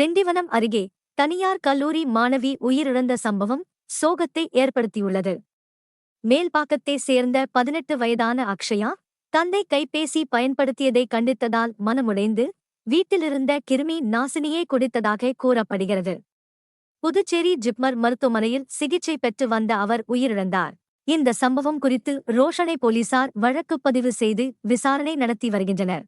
திண்டிவனம் அருகே தனியார் கல்லூரி மாணவி உயிரிழந்த சம்பவம் சோகத்தை ஏற்படுத்தியுள்ளது. மேல்பாக்கத்தை சேர்ந்த 18 வயதான அக்ஷயா தந்தை கைபேசி பயன்படுத்தியதை கண்டித்ததால் மனமுடைந்து வீட்டிலிருந்த கிருமி நாசினியை குடித்ததாக கூறப்படுகிறது. புதுச்சேரி ஜிப்மர் மருத்துவமனையில் சிகிச்சை பெற்று வந்த அவர் உயிரிழந்தார். இந்த சம்பவம் குறித்து ரோஷனை போலீசார் வழக்குப் பதிவு செய்து விசாரணை நடத்தி வருகின்றனர்.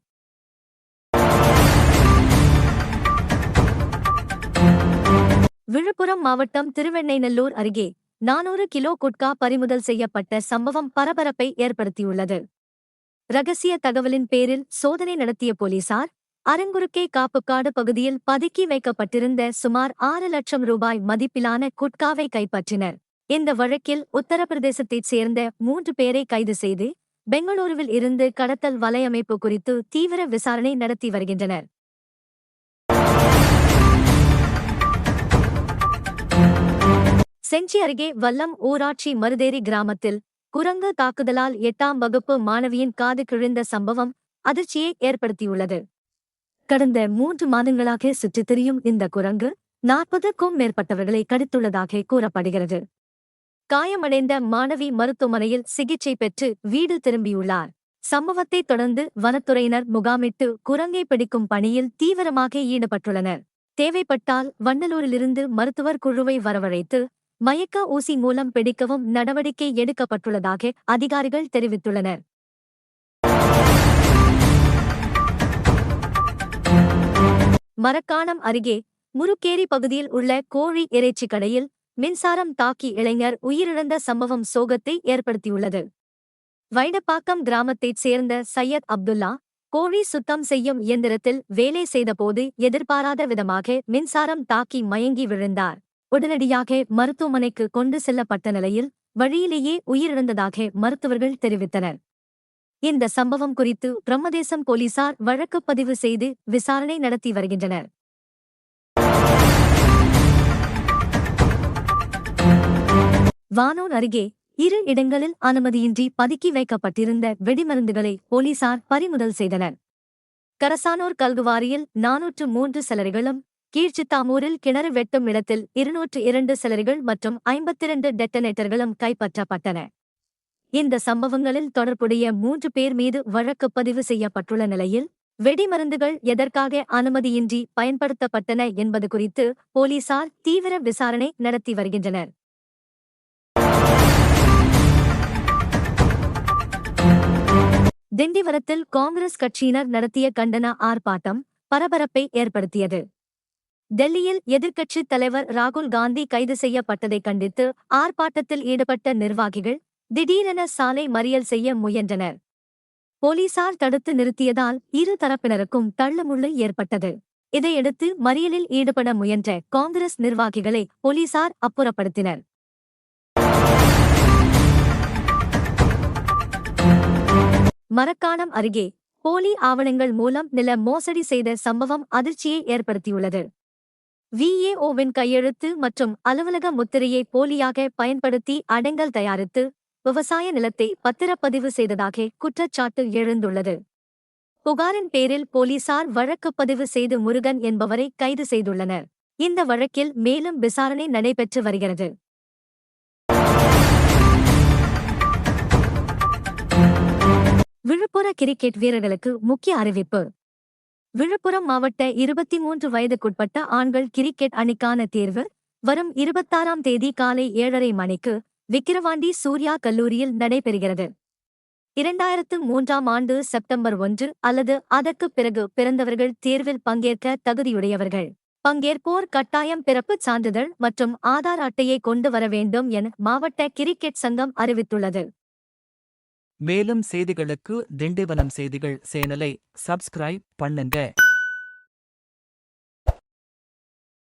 விழுப்புரம் மாவட்டம் திருவெண்ணைநல்லூர் அருகே 400 கிலோ குட்கா பறிமுதல் செய்யப்பட்ட சம்பவம் பரபரப்பை ஏற்படுத்தியுள்ளது. ரகசிய தகவலின் பேரில் சோதனை நடத்திய போலீசார் அரங்குருக்கே காப்புக்காடு பகுதியில் பதுக்கி வைக்கப்பட்டிருந்த சுமார் 6 லட்சம் ரூபாய் மதிப்பிலான குட்காவை கைப்பற்றினர். இந்த வழக்கில் உத்தரப்பிரதேசத்தைச் சேர்ந்த 3 பேரை கைது செய்து பெங்களூருவில் இருந்து கடத்தல் வலையமைப்பு குறித்து தீவிர விசாரணை நடத்தி வருகின்றனர். செஞ்சி அருகே வல்லம் ஊராட்சி மருதேரி கிராமத்தில் குரங்கு தாக்குதலால் 8ஆம் வகுப்பு மாணவியின் காது கிழிந்த சம்பவம் அதிர்ச்சியை ஏற்படுத்தியுள்ளது. கடந்த 3 மாதங்களாக சுற்றித் திரியும் இந்த குரங்கு 40க்கும் மேற்பட்டவர்களை கடித்துள்ளதாக கூறப்படுகிறது. காயமடைந்த மாணவி மருத்துவமனையில் சிகிச்சை பெற்று வீடு திரும்பியுள்ளார். சம்பவத்தைத் தொடர்ந்து வனத்துறையினர் முகாமிட்டு குரங்கை பிடிக்கும் பணியில் தீவிரமாக ஈடுபட்டுள்ளனர். தேவைப்பட்டால் வண்டலூரிலிருந்து மருத்துவர் குழுவை வரவழைத்து மயக்க ஊசி மூலம் பிடிக்கவும் நடவடிக்கை எடுக்கப்பட்டுள்ளதாக அதிகாரிகள் தெரிவித்துள்ளனர். மரக்காணம் அருகே முருக்கேரி பகுதியில் உள்ள கோழி இறைச்சி கடையில் மின்சாரம் தாக்கி இளைஞர் உயிரிழந்த சம்பவம் சோகத்தை ஏற்படுத்தியுள்ளது. வைடப்பாக்கம் கிராமத்தைச் சேர்ந்த சையத் அப்துல்லா கோழி சுத்தம் செய்யும் இயந்திரத்தில் வேலை செய்தபோது எதிர்பாராத விதமாக மின்சாரம் தாக்கி மயங்கி விழுந்தார். உடனடியாக மருத்துவமனைக்கு கொண்டு செல்லப்பட்ட நிலையில் வழியிலேயே உயிரிழந்ததாக மருத்துவர்கள் தெரிவித்தனர். இந்த சம்பவம் குறித்து பிரம்மதேசம் போலீசார் வழக்குப் பதிவு செய்து விசாரணை நடத்தி வருகின்றனர். வானூர் அருகே 2 இடங்களில் அனுமதியின்றி பதுக்கி வைக்கப்பட்டிருந்த வெடிமருந்துகளை போலீசார் பறிமுதல் செய்தனர். கரசானூர் கல்குவாரியில் 403 சிலரிகளும், கீழ்ச்சித்தாமூரில் கிணறு வெட்டும் இடத்தில் 202 சிலரிகள் மற்றும் 52 டெட்டனேட்டர்களும் கைப்பற்றப்பட்டன. இந்த சம்பவங்களில் தொடர்புடைய 3 பேர் மீது வழக்குப் பதிவு செய்யப்பட்டுள்ள நிலையில் வெடிமருந்துகள் எதற்காக அனுமதியின்றி பயன்படுத்தப்பட்டன என்பது குறித்து போலீசார் தீவிர விசாரணை நடத்தி வருகின்றனர். திண்டிவனத்தில் காங்கிரஸ் கட்சியினர் நடத்திய கண்டன ஆர்ப்பாட்டம் பரபரப்பை ஏற்படுத்தியது. டெல்லியில் எதிர்க்கட்சித் தலைவர் ராகுல் காந்தி கைது செய்யப்பட்டதை கண்டித்து ஆர்ப்பாட்டத்தில் ஈடுபட்ட நிர்வாகிகள் திடீரென சாலை மறியல் செய்ய முயன்றனர். போலீசார் தடுத்து நிறுத்தியதால் இரு தரப்பினருக்கும் தள்ளுமுள்ளு ஏற்பட்டது. இதையடுத்து மறியலில் ஈடுபட முயன்ற காங்கிரஸ் நிர்வாகிகளை போலீசார் அப்புறப்படுத்தினர். மரக்காணம் அருகே போலி ஆவணங்கள் மூலம் நில மோசடி செய்த சம்பவம் அதிர்ச்சியை ஏற்படுத்தியுள்ளது. விஏஓவின் கையெழுத்து மற்றும் அலுவலக முத்திரையை போலியாக பயன்படுத்தி அடங்கல் தயாரித்து விவசாய நிலத்தை பத்திரப்பதிவு செய்ததாக குற்றச்சாட்டு எழுந்துள்ளது. புகாரின் பேரில் போலீசார் வழக்குப் பதிவு செய்து முருகன் என்பவரை கைது செய்துள்ளனர். இந்த வழக்கில் மேலும் விசாரணை நடைபெற்று வருகிறது. விழுப்புரம் கிரிக்கெட் வீரர்களுக்கு முக்கிய அறிவிப்பு. விழுப்புரம் மாவட்ட 23 வயதுக்குட்பட்ட ஆண்கள் கிரிக்கெட் அணிக்கான தேர்வு வரும் 26ஆம் தேதி காலை 7:30 மணிக்கு விக்கிரவாண்டி சூர்யா கல்லூரியில் நடைபெறுகிறது. 2003ஆம் ஆண்டு செப்டம்பர் 1 அல்லது அதற்குப் பிறகு பிறந்தவர்கள் தேர்வில் பங்கேற்க தகுதியுடையவர்கள். பங்கேற்போர் கட்டாயம் பிறப்புச் சான்றிதழ் மற்றும் ஆதார் அட்டையை கொண்டு வர வேண்டும் என மாவட்ட கிரிக்கெட் சங்கம் அறிவித்துள்ளது. மேலும் செய்திகளுக்கு திண்டிவனம் செய்திகள் சேனலை சப்ஸ்கிரைப் பண்ணுங்க.